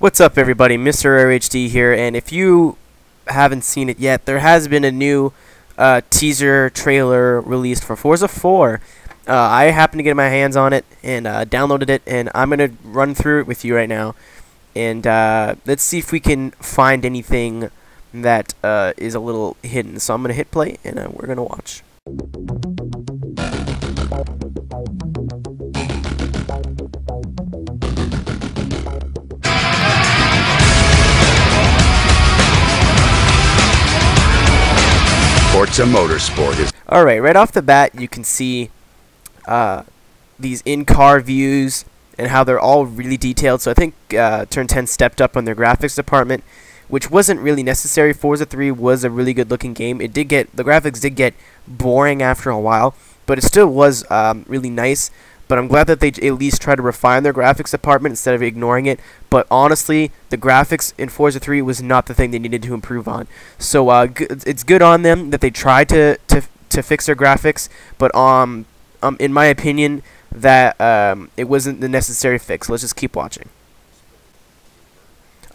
What's up, everybody? Mr. RHD here, and if you haven't seen it yet, there has been a new teaser trailer released for Forza 4. I happened to get my hands on it and downloaded it, and I'm going to run through it with you right now. And let's see if we can find anything that is a little hidden. So I'm going to hit play, and we're going to watch. Forza Motorsport is... Alright, right off the bat, you can see these in-car views and how they're all really detailed. So I think Turn 10 stepped up on their graphics department, which wasn't really necessary. Forza 3 was a really good-looking game. The graphics did get boring after a while, but it still was really nice. But I'm glad that they at least try to refine their graphics department instead of ignoring it. But honestly, the graphics in Forza 3 was not the thing they needed to improve on. So it's good on them that they tried to fix their graphics. But in my opinion, that it wasn't the necessary fix. Let's just keep watching.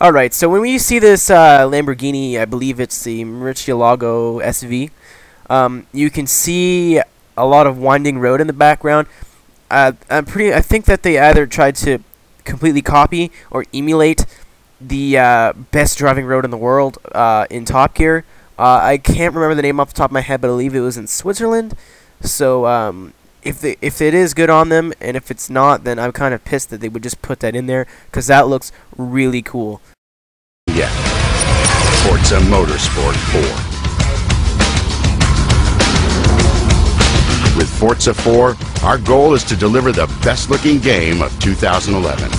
Alright, so when we see this Lamborghini, I believe it's the Murcielago SV, you can see a lot of winding road in the background. I think that they either tried to completely copy or emulate the best driving road in the world in Top Gear. I can't remember the name off the top of my head, but I believe it was in Switzerland. So if it is good on them, and if it's not, then I'm kind of pissed that they would just put that in there, because that looks really cool. Yeah. Forza Motorsport 4. With Forza 4, our goal is to deliver the best-looking game of 2011.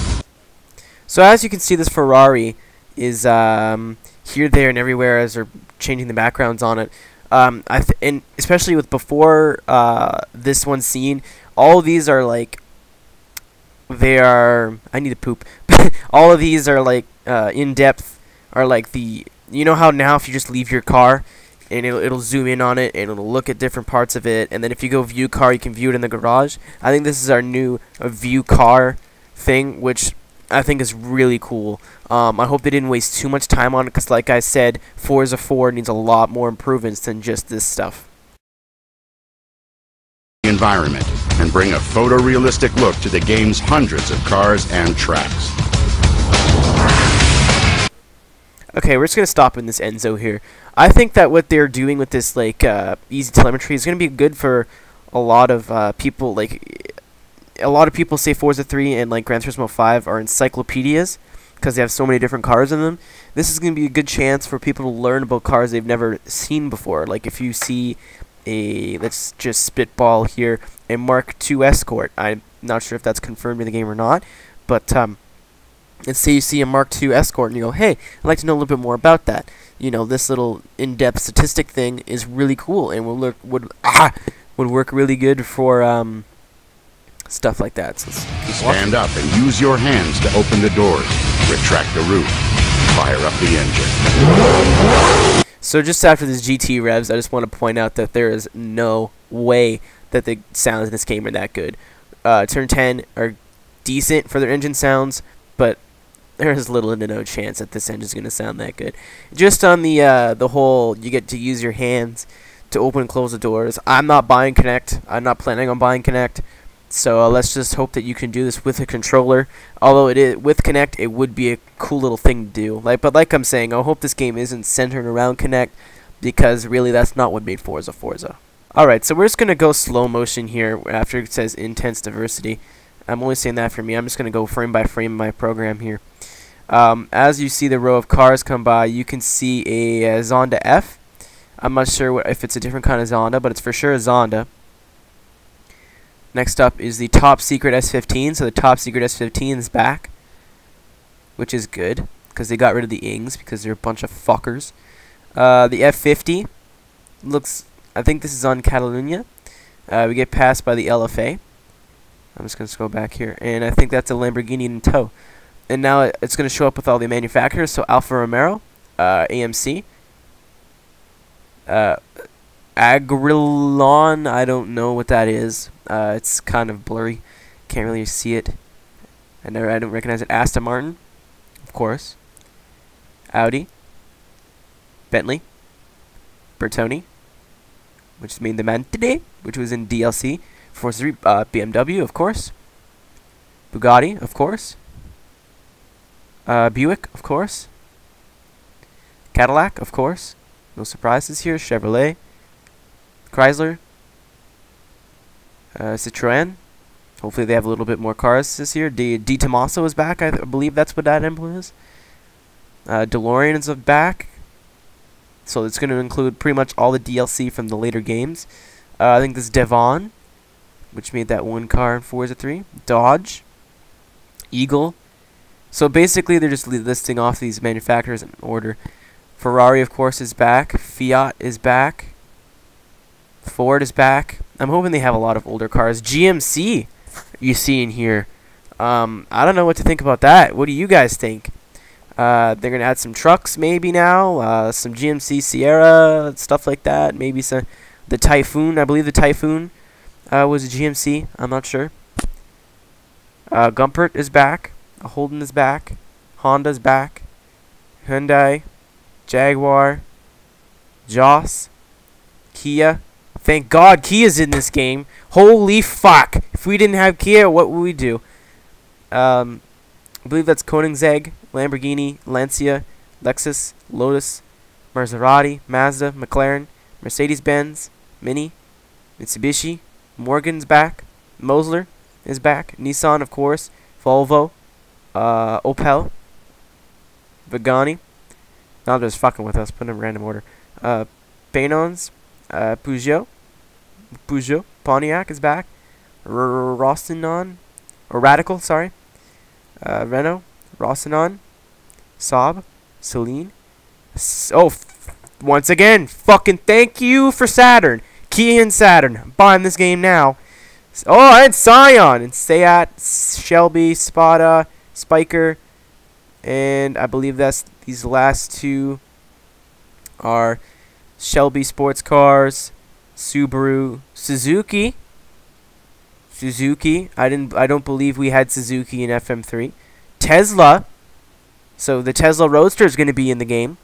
So as you can see, this Ferrari is here, there, and everywhere as they're changing the backgrounds on it. And especially with before this one scene, all of these are like, I need to poop. All of these are like in depth, are like you know how now if you just leave your car, and it'll zoom in on it, and it'll look at different parts of it, and then if you go view car, you can view it in the garage. I think this is our new view car thing, which I think is really cool. I hope they didn't waste too much time on it, because like I said, Forza 4 needs a lot more improvements than just this stuff. Environment and bring a photorealistic look to the game's hundreds of cars and tracks. Okay, we're just gonna stop in this Enzo here. I think that what they're doing with this easy telemetry is gonna be good for a lot of people. Like, a lot of people say Forza 3 and like Gran Turismo 5 are encyclopedias because they have so many different cars in them. This is gonna be a good chance for people to learn about cars they've never seen before. Like if you see let's just spitball here, a Mark II Escort. I'm not sure if that's confirmed in the game or not, but let's say you see a Mark II Escort and you go, hey, I'd like to know a little bit more about that. You know, this little in-depth statistic thing is really cool and would work really good for stuff like that. So stand up and use your hands to open the doors, retract the roof, fire up the engine. So just after this GT revs, I just want to point out that there is no way that the sounds in this game are that good. Turn 10 are decent for their engine sounds, but there is little to no chance that this engine is going to sound that good. Just on the whole, you get to use your hands to open and close the doors. I'm not buying Kinect. I'm not planning on buying Kinect. So let's just hope that you can do this with a controller. Although with Kinect, it would be a cool little thing to do. But like I'm saying, I hope this game isn't centered around Kinect, because really that's not what made Forza. Alright, so we're just going to go slow motion here after it says intense diversity. I'm only saying that for me. I'm just going to go frame by frame in my program here. As you see the row of cars come by, you can see a Zonda F. I'm not sure if it's a different kind of Zonda, but it's for sure a Zonda. Next up is the Top Secret S15. So the Top Secret S15 is back, which is good, because they got rid of the Ings, because they're a bunch of fuckers. The F50 looks, I think this is on Catalunya. We get passed by the LFA. I'm just going to go back here, and I think that's a Lamborghini in tow. And now it's going to show up with all the manufacturers, so Alfa Romeo, AMC, Agrelon, I don't know what that is. It's kind of blurry. Can't really see it. I don't recognize it. Aston Martin, of course. Audi. Bentley. Bertoni, which is made the man today, which was in DLC. Forza 3, BMW, of course. Bugatti, of course. Buick, of course. Cadillac, of course. No surprises here. Chevrolet. Chrysler. Citroën. Hopefully they have a little bit more cars this year. D Tomaso is back. I believe that's what that emblem is. DeLorean is back. So it's going to include pretty much all the DLC from the later games. I think this is Devon, which made that one car in Forza 3. Dodge. Eagle. So basically they're just listing off these manufacturers in order. Ferrari, of course, is back. Fiat is back. Ford is back. I'm hoping they have a lot of older cars. GMC, you see in here. I don't know what to think about that. What do you guys think? They're going to add some trucks maybe now. Some GMC Sierra, stuff like that. Maybe some the Typhoon. I believe the Typhoon was a GMC. I'm not sure. Gumpert is back. Holden is back. Honda's back. Hyundai. Jaguar. Joss. Kia. Thank God Kia's in this game. Holy fuck. If we didn't have Kia, what would we do? I believe that's Koenigsegg, Lamborghini, Lancia, Lexus, Lotus, Maserati, Mazda, McLaren, Mercedes-Benz, Mini, Mitsubishi, Morgan's back, Mosler is back, Nissan, of course, Volvo, Opel, Pagani. Now they're just fucking with us, put in random order. Panoz, Peugeot, Pontiac is back, Rossinon, or Radical, sorry. Renault, Rossinon, Saab, Celine. Once again, fucking thank you for Saturn. Kia and Saturn. I'm buying this game now. Oh, and Scion, and Seat, Shelby, Spada, Spiker, and I believe that's these last two are Shelby sports cars, Subaru, Suzuki. I don't believe we had Suzuki in FM3. Tesla. So the Tesla Roadster is going to be in the game.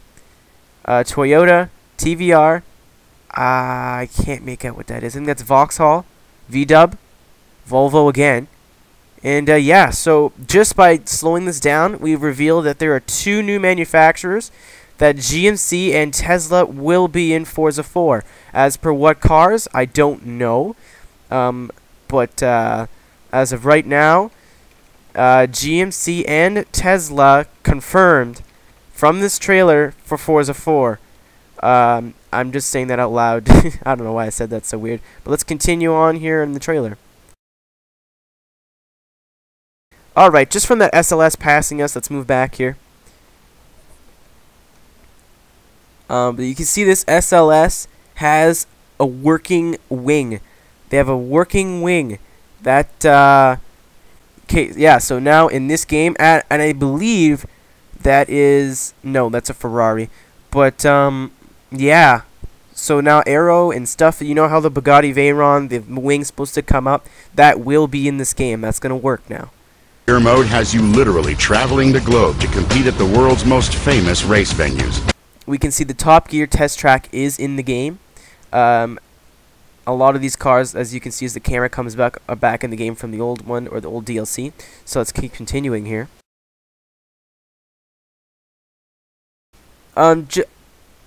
Toyota, TVR. I can't make out what that is. I think that's Vauxhall, VW, Volvo again. And yeah, so just by slowing this down, we've revealed that there are two new manufacturers, that GMC and Tesla will be in Forza 4. As per what cars, I don't know. But as of right now, GMC and Tesla confirmed from this trailer for Forza 4. I'm just saying that out loud. I don't know why I said that so weird. But let's continue on here in the trailer. Alright, just from that SLS passing us, let's move back here. But you can see this SLS has a working wing. They have a working wing. That, okay, yeah, so now in this game, and I believe that is, no, that's a Ferrari. But, yeah. So now Aero and stuff, you know how the Bugatti Veyron, the wing's supposed to come up? That will be in this game. That's going to work now. Career mode has you literally traveling the globe to compete at the world's most famous race venues. We can see the Top Gear test track is in the game. A lot of these cars, as you can see, as the camera comes back, are back in the game from the old one or the old DLC. So let's keep continuing here.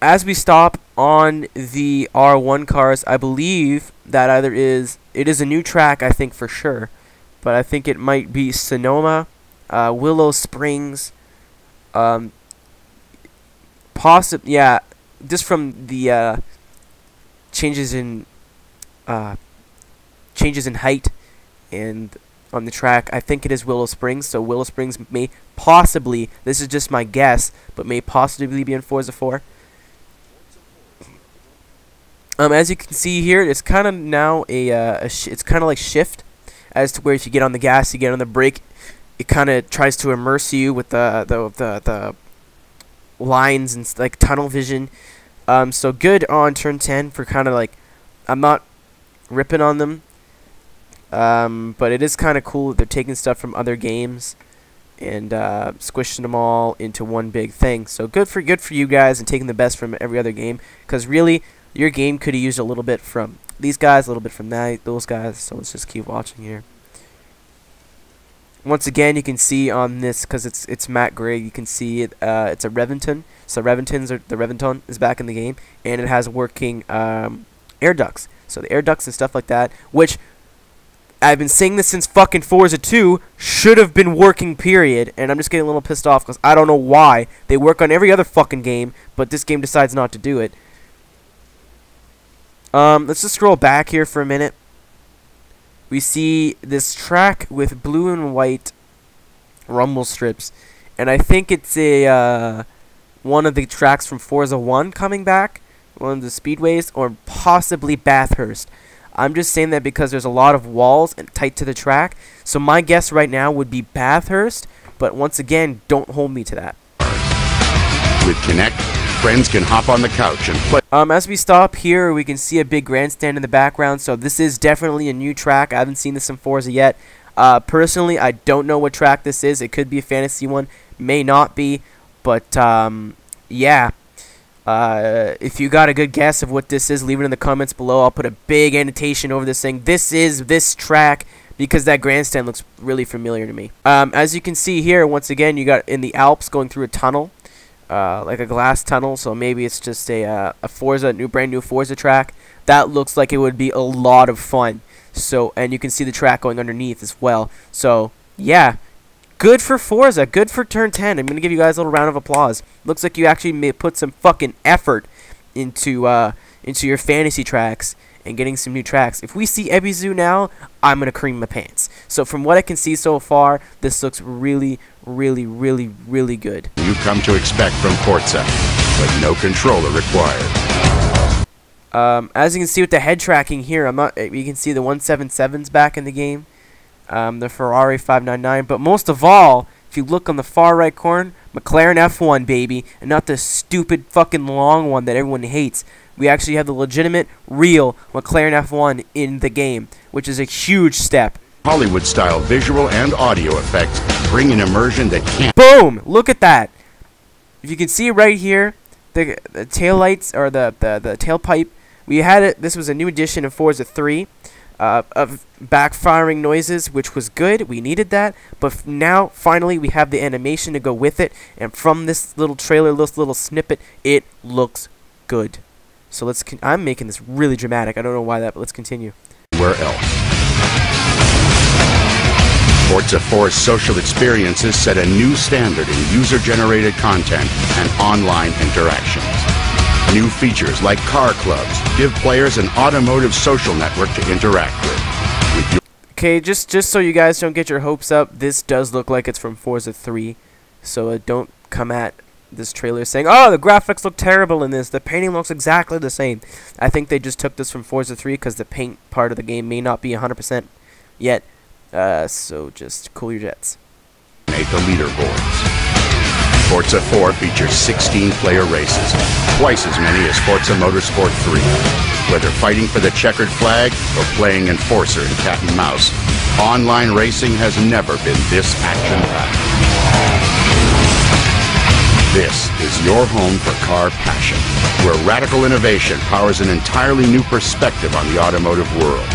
As we stop on the R1 cars, I believe that it is a new track, I think for sure, but I think it might be Sonoma, Willow Springs, yeah, just from the changes in height and on the track, I think it is Willow Springs. So Willow Springs may possibly, this is just my guess, but may possibly be in Forza 4. As you can see here, it's kind of now it's kind of like Shift, as to where if you get on the gas, you get on the brake, it kind of tries to immerse you with the lines and like tunnel vision. So good on turn 10 for kind of like, I'm not ripping on them, but it is kind of cool that they're taking stuff from other games and squishing them all into one big thing. So good for you guys and taking the best from every other game, because really your game could have used a little bit from these guys, a little bit from those guys. So let's just keep watching here. Once again, you can see on this, because it's matte gray, you can see it. It's a Reventon. So the Reventon is back in the game, and it has working air ducts. So the air ducts and stuff like that, which I've been saying this since fucking Forza 2, should have been working, period. And I'm just getting a little pissed off because I don't know why. They work on every other fucking game, but this game decides not to do it. Let's just scroll back here for a minute. We see this track with blue and white rumble strips, and I think it's a one of the tracks from Forza 1 coming back, one of the speedways, or possibly Bathurst. I'm just saying that because there's a lot of walls and tight to the track, so my guess right now would be Bathurst, but once again, don't hold me to that. With Kinect, friends can hop on the couch and play. As we stop here, we can see a big grandstand in the background, so this is definitely a new track. I haven't seen this in Forza yet. Personally, I don't know what track this is. It could be a fantasy one, may not be, but yeah. If you got a good guess of what this is, leave it in the comments below. I'll put a big annotation over this thing. This is this track, because that grandstand looks really familiar to me. As you can see here, once again, you got in the Alps going through a tunnel. Like a glass tunnel, so maybe it's just a Forza, brand new Forza track. That looks like it would be a lot of fun. So, and you can see the track going underneath as well. So, yeah, good for Forza, good for Turn 10. I'm gonna give you guys a little round of applause. Looks like you actually may put some fucking effort into your fantasy tracks and getting some new tracks. If we see Ebizu now, I'm gonna cream my pants. So from what I can see so far, this looks really, really, really, really good. You come to expect from Forza, but no controller required. As you can see with the head tracking here, you can see the 177's back in the game, the Ferrari 599, but most of all, if you look on the far right corner, McLaren F1, baby, and not the stupid fucking long one that everyone hates. We actually have the legitimate, real McLaren F1 in the game, which is a huge step. Hollywood-style visual and audio effects bring an immersion that can't. Boom! Look at that. If you can see right here, the tail lights, or the tailpipe, we had it. This was a new addition of Forza 3 of backfiring noises, which was good. We needed that, but now finally we have the animation to go with it. And from this little trailer, this little snippet, it looks good. So I'm making this really dramatic. I don't know why that, but let's continue. Where else? Forza 4's social experiences set a new standard in user-generated content and online interactions. New features like car clubs give players an automotive social network to interact with. Okay, just so you guys don't get your hopes up, this does look like it's from Forza 3, so don't come at this trailer saying, oh, the graphics look terrible in this, the painting looks exactly the same. I think they just took this from Forza 3 because the paint part of the game may not be 100% yet, so just cool your jets. The leaderboards. Forza 4 features 16-player races, twice as many as Forza Motorsport 3. Whether fighting for the checkered flag or playing Enforcer and cat and mouse, online racing has never been this action-packed. This is your home for car passion, where radical innovation powers an entirely new perspective on the automotive world,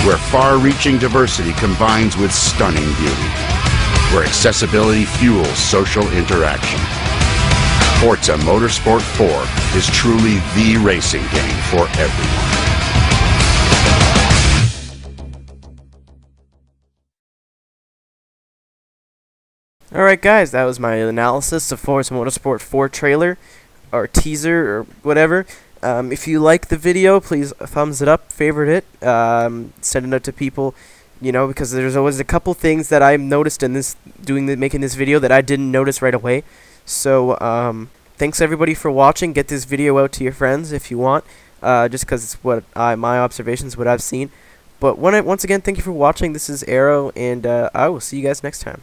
where far-reaching diversity combines with stunning beauty, where accessibility fuels social interaction. Forza Motorsport 4 is truly the racing game for everyone. Alright guys, that was my analysis of Forza Motorsport 4 trailer, or teaser, or whatever. If you like the video, please thumbs it up, favorite it, send it out to people, you know, because there's always a couple things that I've noticed in this, making this video that I didn't notice right away. So, thanks everybody for watching. Get this video out to your friends if you want, just because it's what my observations, what I've seen. But once again, thank you for watching. This is Arrow, and I will see you guys next time.